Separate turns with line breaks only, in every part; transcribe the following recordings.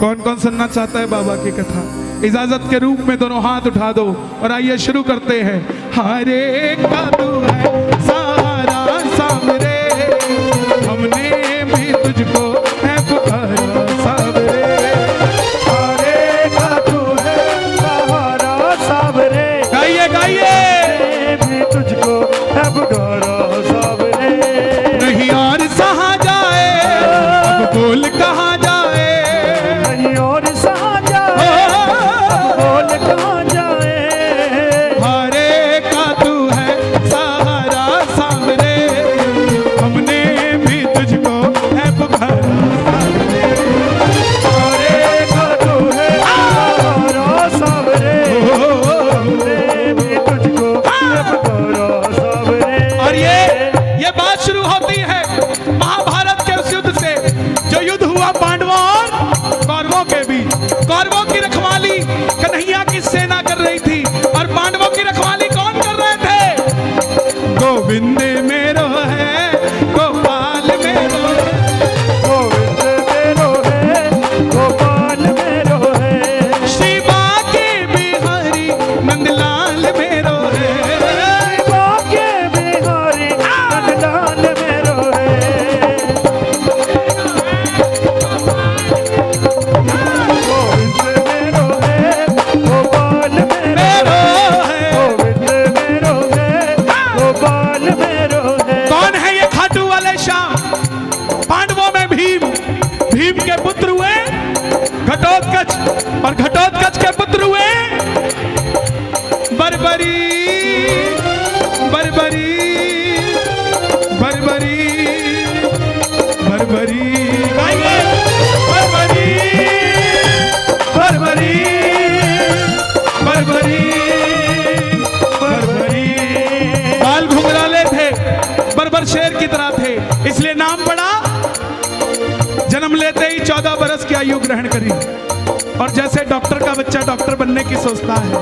कौन कौन सुनना चाहता है बाबा की कथा? इजाजत के रूप में दोनों हाथ उठा दो और आइए शुरू करते हैं। हर एक का तू है सहारा सामरे, हमने भी तुझको है पुकारा सामरे।
हर एक का तू है सहारा सामरे,
गाइए गाइए।
भी तुझको है पुकारा सामरे।
नहीं और सहा जाए अब बोल कहाँ जाए,
नहीं और सहा जाए अब बोल कहाँ जाए।
हरे का तू है सहारा सामरे, हमने भी तुझको है पुकारा सामरे।
हरे का तू है सहारा सामरे, हमने भी तुझको है पुकारा सामरे।
और ये बात शुरू होती है महाभारत के उस युद्ध से जो युद्ध हुआ पांडवों और कौरवों के बीच। कौरवों की रखवाली कन्हैया की सेना कर रही थी और पांडवों की रखवाली कौन कर रहे थे? गोविंद मेरो है, गोपाल मेरो है,
गोविंद मेरो है, गोपाल मेरो है।
श्री बाके बिहारी नंदलाल मेरो है,
बाके बिहारी नंदलाल मेरो है। गोविंद मेरो है, गोपाल मेरो है। गोविंद मेरो है, गोपाल मेरो है।
कौन है ये खाटू वाले शाह? पांडवों में भीम, भीम के पुत्र हुए घटोत्कच और घटोत्कच के पुत्र हुए बर्बरी, बर्बरी, बर्बरी, बर्बरी। गाइए। बर्बरी, बर्बरी, बर्बरी, बर्बरी। बाल घुंघराले थे, बर्बर शेर की तरह थे, इसलिए नाम पड़ा। जन्म लेते ही 14 बरस की आयु ग्रहण करी और जैसे डॉक्टर का बच्चा डॉक्टर बनने की सोचता है,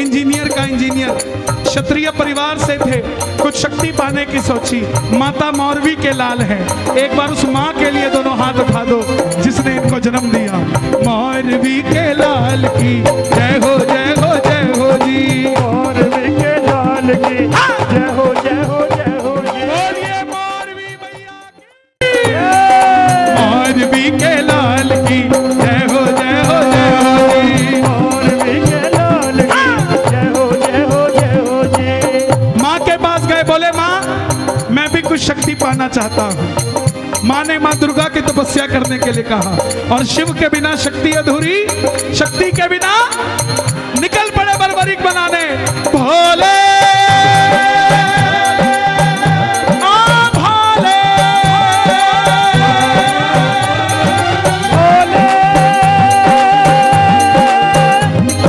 इंजीनियर का इंजीनियर, क्षत्रिय परिवार से थे, कुछ शक्ति पाने की सोची। माता मौरवी के लाल हैं। एक बार उस माँ के लिए दोनों हाथ उठा दो जिसने इनको जन्म दिया। मौरवी के लाल की जय हो, जय हो, जय हो जी।
मौरवी के लाल की जय हो, जय हो, जय हो जी।
बोलिए मौरवी मैया की। मौरवी के लाल की जय हो, जय हो, जय हो जी।
मौरवी के लाल की जय हो, जय हो, जय हो जी।
माँ के पास गए, बोले माँ मैं भी कुछ शक्ति पाना चाहता हूँ। माँ ने माँ दुर्गा की तपस्या करने के लिए कहा और शिव के बिना शक्ति अधूरी, शक्ति के बिना निकल पड़े बर्बरीक बनाने। भोले आ भोले,
भोले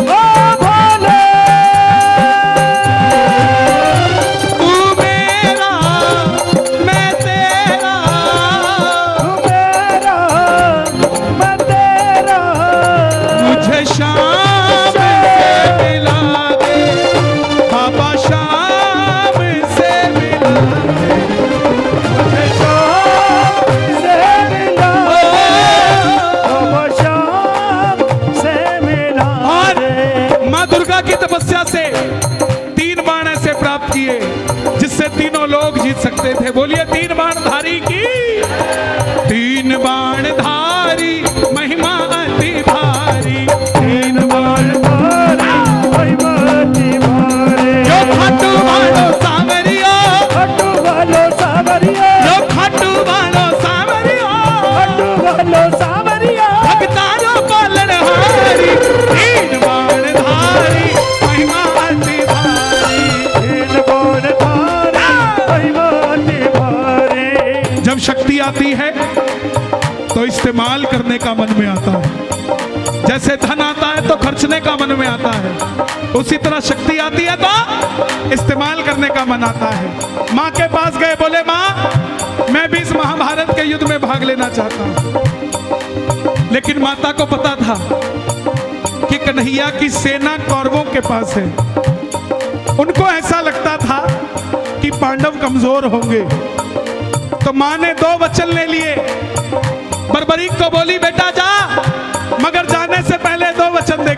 ओ भोले,
तू मेरा मैं तेरा,
तू मेरा मैं तेरा।
मुझे शाम से मिला दे बाबा, शाम से मिला दे।
मुझे शाम से मिला अब शाम से मिला
और
दे।
माँ दुर्गा की तपस्या से 3 बाण ऐसे प्राप्त किए जिससे तीनों लोग जीत सकते थे। बोलिए 3 बाण धारी की। 3 बाण धारी महिमा अति भारी, 3 बाण
महिमा अति भारी।
जो खाटू वालो सावरियो,
हट्टू वालो सावरिया,
जो खाटू वालो सावरियो,
हट्टू वालो सावरिया।
भक्तारो पालन हारी, 3 बाण धारी महिमा अति भारी।
तीन बाण धारी महिमा अति भारी।
जब शक्ति आती है तो इस्तेमाल करने का मन में आता है। जैसे धन आता है तो खर्चने का मन में आता है, उसी तरह शक्ति आती है तो इस्तेमाल करने का मन आता है। माँ के पास गए, बोले माँ मैं भी इस महाभारत के युद्ध में भाग लेना चाहता हूँ। लेकिन माता को पता था कि कन्हैया की सेना कौरवों के पास है। उनको ऐसा लगता था कि पांडव कमजोर होंगे, तो माँ ने 2 वचन ले लिए। बर्बरीक को बोली बेटा जा,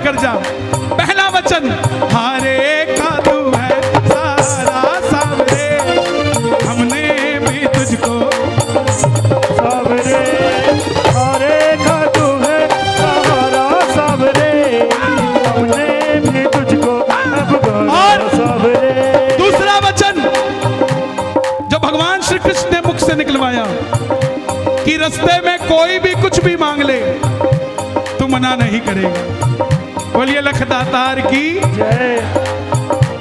लेकर जा। पहला वचन, हारे का तू है सारा सावरे, हमने भी तुझको
सावरे, हारे का तू है सहारा सावरे, हमने भी तुझको अब गौरा
और
सावरे।
दूसरा वचन जो भगवान श्री कृष्ण ने मुख से निकलवाया कि रास्ते में कोई भी कुछ भी मांग ले तू मना नहीं करेगा। बोलिए लख दातार की
जय।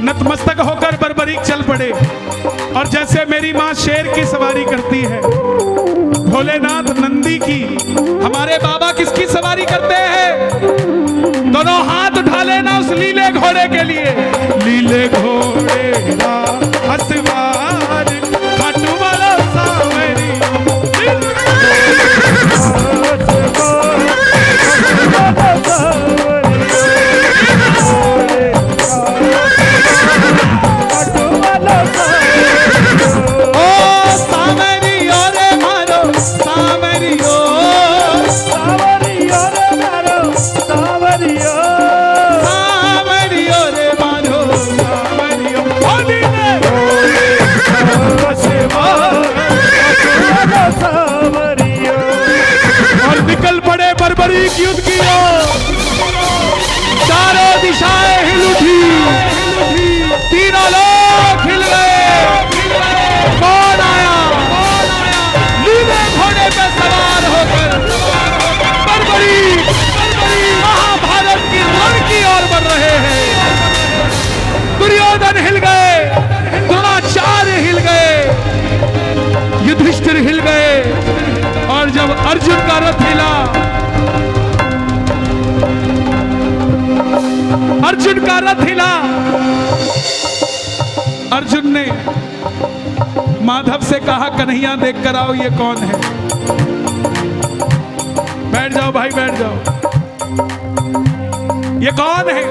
नतमस्तक होकर बरबरीक चल पड़े। और जैसे मेरी माँ शेर की सवारी करती है, भोलेनाथ नंदी की, हमारे बाबा किसकी सवारी करते हैं? दोनों हाथ उठा लेना उस लीले घोड़े के लिए। लीले घोड़े का हसवार खाटू वाला सावरी। बरबरीक युद्ध की ओर चारों दिशाएं हिल उठी, तीनों लोग हिल गए। कौन आया? नीले घोड़े पे सवार होकर बरबरीक महाभारत की रण की ओर बढ़ रहे हैं। दुर्योधन हिल गए, द्रोणाचार्य हिल गए, युधिष्ठिर हिल गए। और जब अर्जुन का रथ हिला, अर्जुन का रथ हिला, अर्जुन ने माधव से कहा कन्हैया देख कर आओ ये कौन है। बैठ जाओ भाई बैठ जाओ, ये कौन है?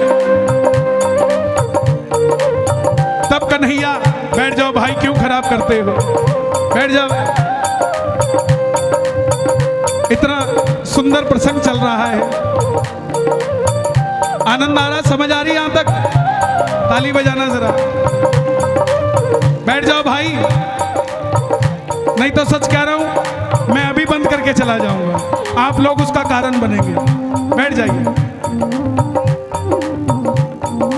तब कन्हैया, बैठ जाओ भाई क्यों खराब करते हो, बैठ जाओ। इतना सुंदर प्रसंग चल रहा है, आनंद आ रहा, समझ आ रही यहां तक? ताली बजाना जरा। बैठ जाओ भाई, नहीं तो सच कह रहा हूं मैं अभी बंद करके चला जाऊंगा, आप लोग उसका कारण बनेंगे। बैठ जाइए,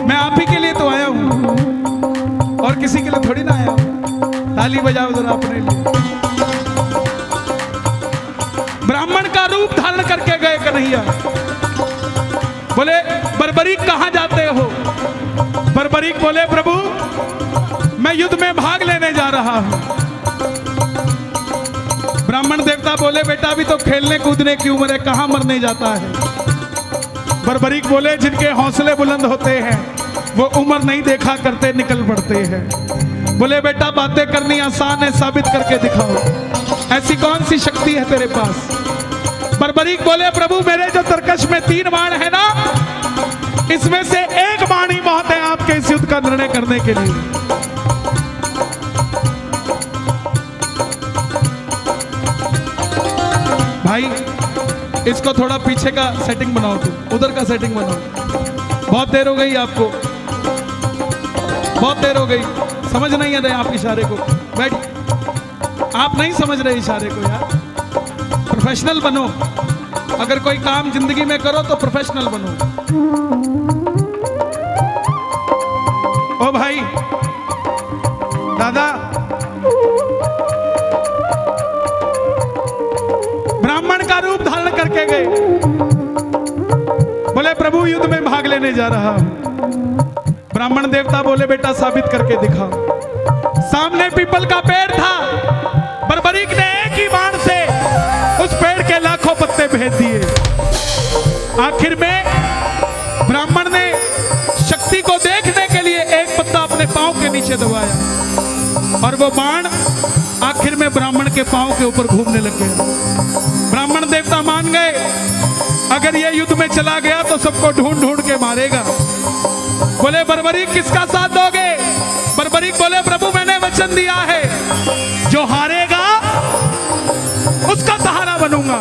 मैं आप ही के लिए तो आया हूं और किसी के लिए थोड़ी ना आया हूं। ताली बजाओ जरा अपने लिए। ब्राह्मण का रूप धारण करके गए कन्हैया, बोले बरबरीक कहां जाते हो? बरबरीक बोले प्रभु मैं युद्ध में भाग लेने जा रहा हूं। ब्राह्मण देवता बोले बेटा अभी तो खेलने कूदने की उम्र है, कहां मरने जाता है। बरबरीक बोले जिनके हौसले बुलंद होते हैं वो उम्र नहीं देखा करते, निकल पड़ते हैं। बोले बेटा बातें करनी आसान है, साबित करके दिखाओ, ऐसी कौन सी शक्ति है तेरे पास? बरबरीक बोले प्रभु मेरे जो तरकश में 3 बाण है ना, इसमें से एक बाण ही बहुत है आपके इस युद्ध का निर्णय करने के लिए। भाई इसको थोड़ा पीछे का सेटिंग बनाओ, तुम उधर का सेटिंग बनाओ। बहुत देर हो गई आपको, बहुत देर हो गई, समझ नहीं आ रहे आप इशारे को। बैठ, आप नहीं समझ रहे इशारे को यार, प्रोफेशनल बनो। अगर कोई काम जिंदगी में करो तो प्रोफेशनल बनो। ओ भाई दादा, ब्राह्मण का रूप धारण करके गए, बोले प्रभु युद्ध में भाग लेने जा रहा हूं। ब्राह्मण देवता बोले बेटा साबित करके दिखाओ। सामने पीपल का पेड़ था, बरबरीक ने एक ही बाण से उस पेड़ के लाखों पत्ते भेज दिए। आखिर में ब्राह्मण ने शक्ति को देखने के लिए एक पत्ता अपने पांव के नीचे दबाया और वो बाण आखिर में ब्राह्मण के पांव के ऊपर घूमने लग गया। ब्राह्मण देवता मान गए अगर ये युद्ध में चला गया तो सबको ढूंढ ढूंढ के मारेगा। बोले बरबरीक किसका साथ दोगे? बरबरीक बोले प्रभु मैंने वचन दिया है जो हारेगा उसका सहारा बनूंगा।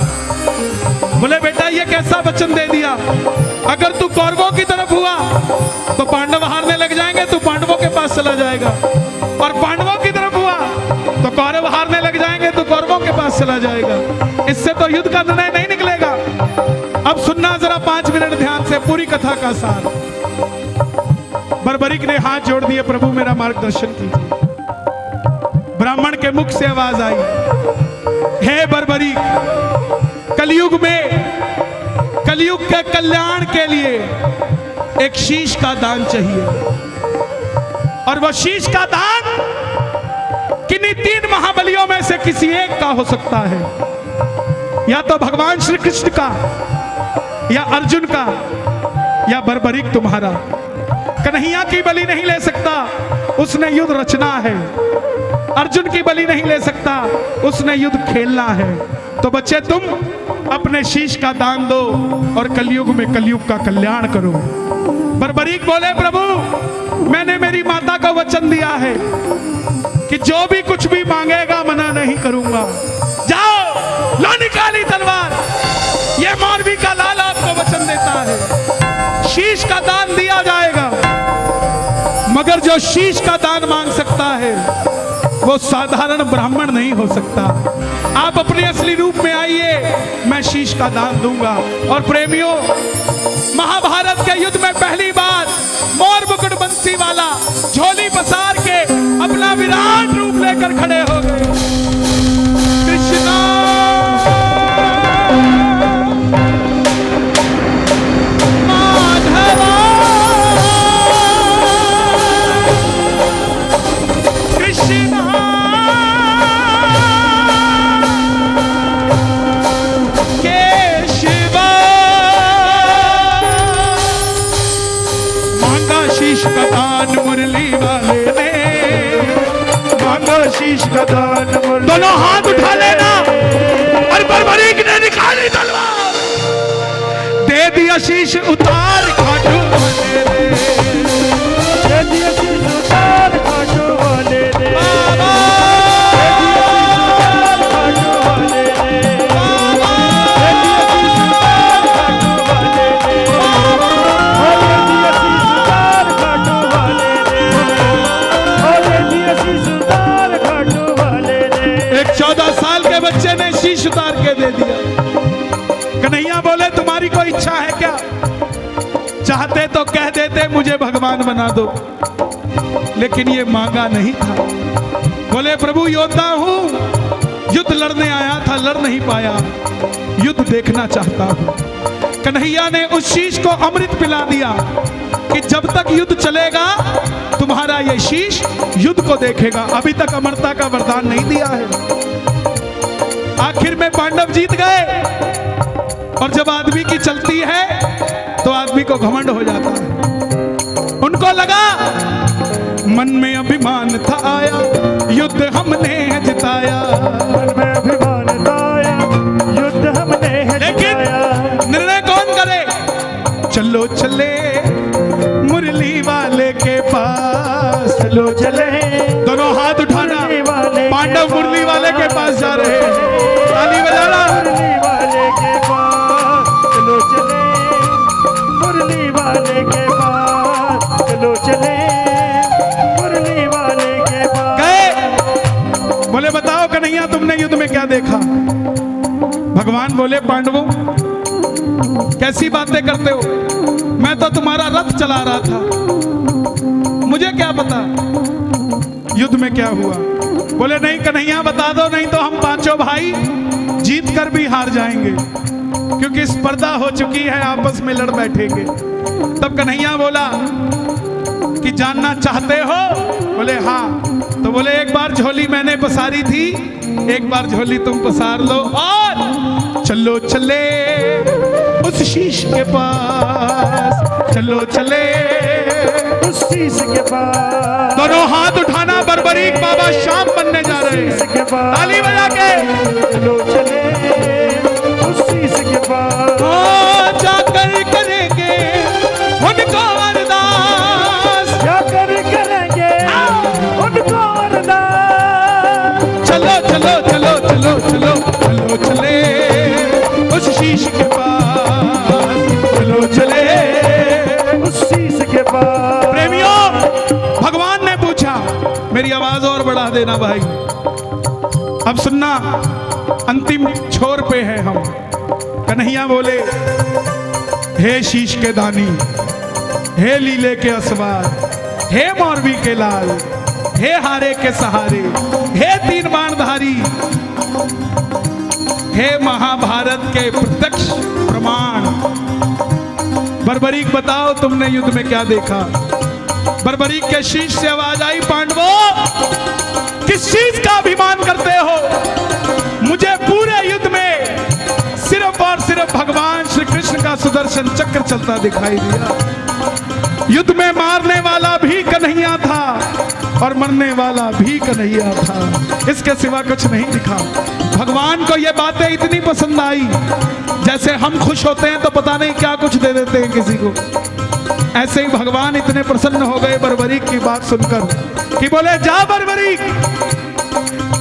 बोले बेटा ये कैसा वचन दे दिया? अगर तू कौरवों मिनट ध्यान से पूरी कथा का सार। बर्बरीक ने हाथ जोड़ दिए, प्रभु मेरा मार्गदर्शन कीजिए। ब्राह्मण के मुख से आवाज आई, हे बर्बरीक, कलयुग में कलयुग के कल्याण के लिए एक शीश का दान चाहिए, और वह शीश का दान किन्हीं 3 महाबलियों में से किसी एक का हो सकता है, या तो भगवान श्री कृष्ण का, या अर्जुन का, या बर्बरीक तुम्हारा। कन्हैया की बलि नहीं ले सकता, उसने युद्ध रचना है। अर्जुन की बलि नहीं ले सकता, उसने युद्ध खेलना है। तो बच्चे तुम अपने शीश का दान दो और कलयुग में कलयुग का कल्याण करो। बर्बरीक बोले, प्रभु मैंने मेरी माता को वचन दिया है कि जो भी कुछ भी मांगेगा मना नहीं करूंगा। जाओ लो निकाली तलवार, ये मौलवी का लाल आपको वचन देता है, शीश का दान दिया जाएगा। मगर जो शीश का दान मांग सकता है वो साधारण ब्राह्मण नहीं हो सकता। आप अपने असली रूप में आइए, मैं शीश का दान दूंगा। और प्रेमियों, महाभारत के युद्ध में पहली बार मोर मुकुट बंसी वाला झोली पसार के अपना विराट रूप लेकर खड़े हो गए। कृष्णा माधवा, कृष्णा केशवा, मांगा शीश का दान मुरली वाले ने,
मांगा शीश का दान मुरली।
दोनों हाथ उठा लेना। और बर्बरीक ने निकाली तलवार, दे दिया शीश उतार खाटू वाले ने,
दे दिया शीश उतार खाटू वाले ने,
बाबा,
दे दिया शीश उतार खाटू वाले ने, दे दिया शीश उतार खाटू वाले ने।
एक 14 साल के बच्चे ने शीश उतार के दे दिया। कन्हैया बोले, तुम्हारी कोई इच्छा है क्या? चाहते तो कह देते मुझे भगवान बना दो, लेकिन ये मांगा नहीं था। बोले, प्रभु योद्धा हूं, युद्ध लड़ने आया था, लड़ नहीं पाया, युद्ध देखना चाहता हूं। कन्हैया ने उस शीश को अमृत पिला दिया कि जब तक युद्ध चलेगा तुम्हारा ये शीश युद्ध को देखेगा। अभी तक अमरता का वरदान नहीं दिया है। आखिर में पांडव जीत गए, और जब आदमी की चलती है तो आदमी को घमंड हो जाता है। उनको लगा मन में अभिमान था आया, युद्ध हमने जिताया,
मन में अभिमान था आया, युद्ध हमने
लेकिन
जिताया।
निर्णय कौन करे? चलो चले मुरली वाले के पास,
चलो चले
दोनों हाथ उठाना।
मुरली वाले के
पांडव मुरली वाले के पास जा रहे हैं, ताली बजाना।
मुरली वाले के पास चलो चले, मुरली वाले के पास चलो चले, मुरली वाले के पास।
गए, बोले बताओ कन्हैया तुमने युद्ध में क्या देखा? भगवान बोले, पांडवों कैसी बातें करते हो, मैं तो तुम्हारा रथ चला रहा था, मुझे क्या पता युद्ध में क्या हुआ। बोले नहीं कन्हैया बता दो, नहीं तो हम पांचों भाई जीत कर भी हार जाएंगे, क्योंकि स्पर्धा हो चुकी है, आपस में लड़ बैठेंगे। तब कन्हैया बोला कि जानना चाहते हो? बोले हाँ। तो बोले एक बार झोली मैंने पसारी थी, एक बार झोली तुम पसार लो, और चलो चले उस शीश के पास, चलो चले
उस शीश के पास।
दोनों हाथ उठाना, बर्बरीक बाबा शाम बनने जा रहे हैं, ताली बजा के।
चलो चले उस शीश के पास,
जाकर करेंगे उनको अरदास,
जाकर करेंगे उनको अरदास।
चलो चलो चलो चलो चलो चलो चले उस शीश के पास, चलो चले
उस शीश के पास।
प्रेमियों, भगवान ने पूछा, मेरी आवाज और बढ़ा देना भाई, अब सुनना, अंतिम छोर पे है हम। कन्हैया बोले, हे शीश के दानी, हे लीले के असवार, हे मौरवी के लाल, हे हारे के सहारे, हे तीन बाणधारी, हे महाभारत के प्रत्यक्ष प्रमाण। बर्बरीक बताओ तुमने युद्ध में क्या देखा? बर्बरीक के शीश से आवाज आई, पांडवों किस चीज का अभिमान करते हो? मुझे पूरे युद्ध में सिर्फ और सिर्फ भगवान श्री कृष्ण का सुदर्शन चक्र चलता दिखाई दिया। युद्ध में मारने वाला भी कन्हैया था और मरने वाला भी कन्हैया था, इसके सिवा कुछ नहीं दिखा। भगवान को ये बातें इतनी पसंद आई, जैसे हम खुश होते हैं तो पता नहीं क्या कुछ दे देते हैं किसी को, ऐसे ही भगवान इतने प्रसन्न हो गए बर्बरीक की बात सुनकर कि बोले, जा बर्बरीक,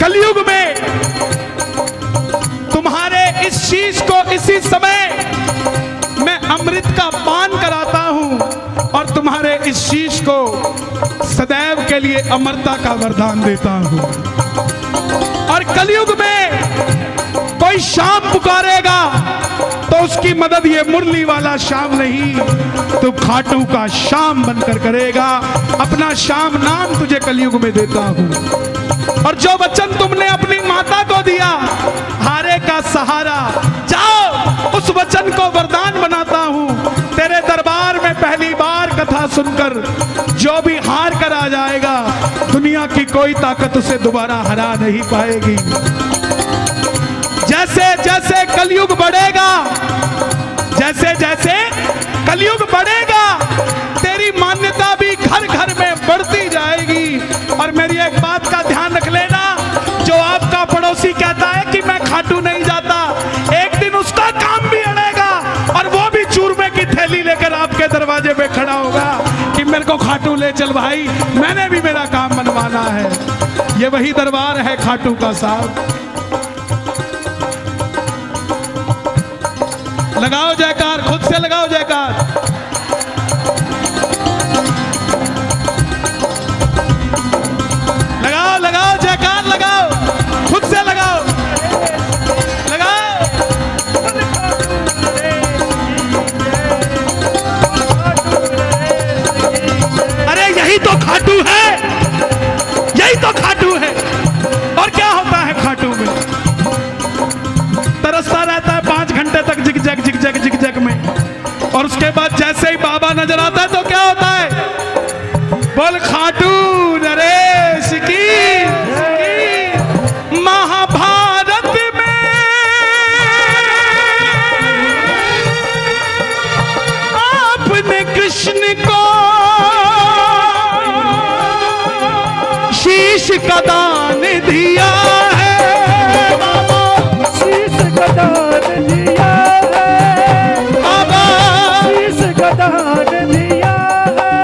कलयुग में तुम्हारे इस शीश को इसी समय मैं अमृत का पान कराता हूं और तुम्हारे इस शीश को सदैव के लिए अमरता का वरदान देता हूं। और कलयुग में कोई शाम पुकारेगा तो उसकी मदद ये मुरली वाला शाम नहीं, तो खाटू का शाम बनकर करेगा। अपना शाम नाम तुझे कलयुग में देता हूं। और जो वचन तुमने अपनी माता को दिया, हारे का सहारा, जाओ उस वचन को वरदान बनाता हूं। तेरे दरबार में पहली बार कथा सुनकर जो भी हार कर आ जाएगा, दुनिया की कोई ताकत उसे दोबारा हरा नहीं पाएगी। जैसे जैसे कलयुग बढ़ेगा, जैसे जैसे कलयुग बढ़ेगा, तेरी मान्यता भी घर घर में बढ़ती जाएगी। और मेरी एक बात का ध्यान रख लेना, जो आपका पड़ोसी कहता है कि मैं खाटू नहीं जाता, एक दिन उसका काम भी अड़ेगा और वो भी चूरमे की थैली लेकर आपके दरवाजे पे खड़ा होगा कि मेरे को खाटू ले चल भाई, मैंने भी मेरा काम मनवाना है। ये वही दरबार है खाटू का साहब। लगाओ जयकार, खुद से लगाओ जयकार। लगाओ लगाओ जयकार, लगाओ, खुद से लगाओ, लगाओ। अरे यही तो खाटू है, यही तो खाटू है। और क्या होता है खाटू में? तरसता रहता है 5 घंटे तक जिग जग में, और उसके बाद जैसे ही बाबा नजर आता है तो क्या होता है? बोल खाटू नरेश की। महाभारत में आपने कृष्ण को शीश का दान दिया है, बाबा
शीश का दान दिया दान दिया है।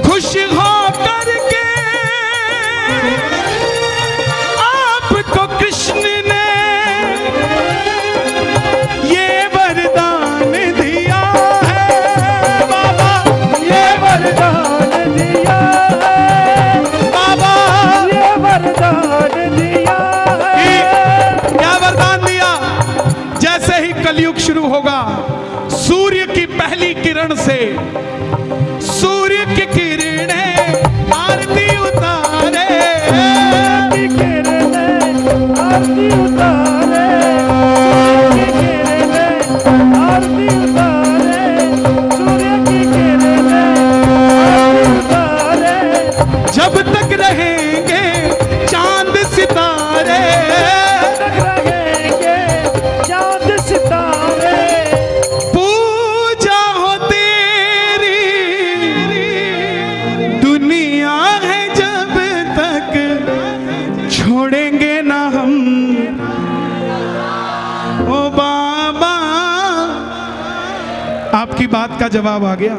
खुश हो करके आपको कृष्ण ने ये वरदान दिया है, बाबा
ये वरदान दिया है,
बाबा
ये वरदान दिया है।
क्या वरदान दिया? जैसे ही कलयुग शुरू होगा, सूर्य की पहली किरण से, सूर्य की किरणें आरती उतारे,
की किरणें आरती उतारे, की किरणें आरती उतारे, सूर्य की किरणें आरती उतारे।
जब तक रहेंगे चांद सितारे,
तक रहेंगे चांद सितारे,
छोड़ेंगे ना हम ओ बाबा। आपकी बात का जवाब आ गया,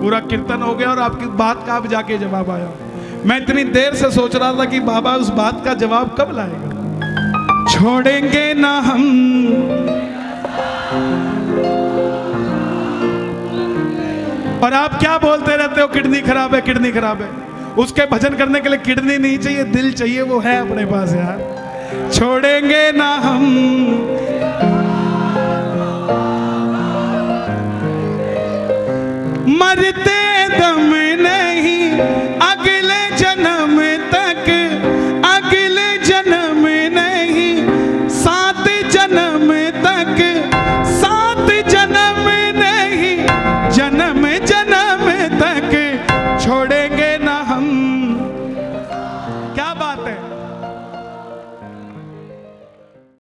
पूरा कीर्तन हो गया और आपकी बात का अब जाके जवाब आया। मैं इतनी देर से सोच रहा था कि बाबा उस बात का जवाब कब लाएगा। छोड़ेंगे ना हम, और आप क्या बोलते रहते हो, किडनी खराब है, किडनी खराब है। उसके भजन करने के लिए किडनी नहीं चाहिए, दिल चाहिए, वो है अपने पास यार। छोड़ेंगे ना हम, मरते